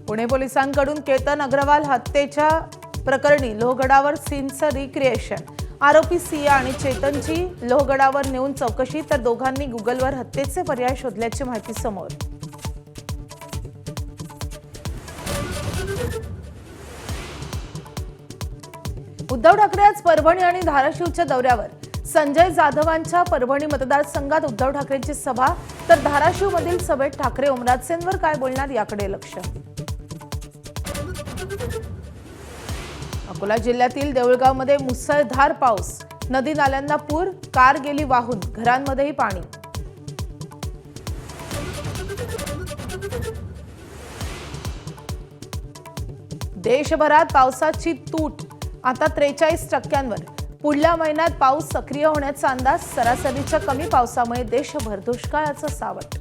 पुणे पोलिसांकडून केतन अग्रवाल हत्येच्या प्रकरणी लोहगडावर सीनचं रिक्रिएशन। आरोपी सिया आणि चेतनची लोहगडावर नेऊन चौकशी, तर दोघांनी गुगलवर हत्येचे पर्याय शोधल्याची माहिती समोर। उद्धव ठाकरे आज परभणी आणि धाराशिवच्या दौऱ्यावर। संजय जाधवांच्या परभणी मतदारसंघात उद्धव ठाकरेंची सभा, तर धाराशिवमधील सभेत ठाकरे ओमराजेंवर काय बोलणार याकडे लक्ष। अकोला जिल्ह्यातील देऊळगावमध्ये मुसळधार पाऊस, नदी नाल्यांना पूर, कार गेली वाहून, घरांमध्येही पाणी। देशभरात पावसाची तूट आता 43%। पुढल्या महिन्यात पाऊस सक्रिय होण्याचा अंदाज, सरासरीच्या कमी पावसामुळे देशभर दुष्काळाचं सावट।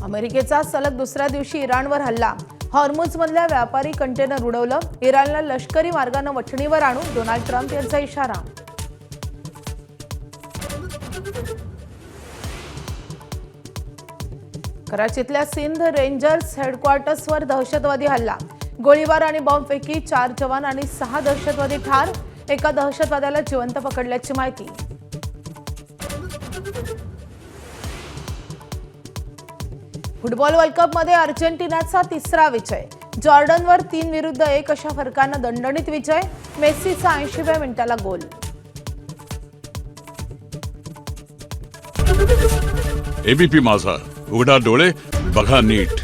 अमेरिकेचा सलग दुसऱ्या दिवशी इराणवर हल्ला, हॉर्मुझमधल्या व्यापारी कंटेनर उडवलं, इराणला लष्करी मार्गाने वठणीवर आणू, डोनाल्ड ट्रम्प यांचा इशारा। कराचीतल्या सिंध रेंजर्स हेडक्वार्टर्सवर दहशतवादी हल्ला, गोळीबार आणि बॉम्बफेकी, 4 जवान आणि 6 दहशतवादी ठार, एका दहशतवाद्याला जिवंत पकडल्याची माहिती। फुटबॉल वर्ल्ड कप मध्ये अर्जेंटिनाचा तिसरा विजय, जॉर्डनवर 3-1 अशा फरकाने दणदणीत विजय, मेसीचा 80व्या मिनिटाला गोल। एबीपी माझा, उघडा डोळे बघा नीट।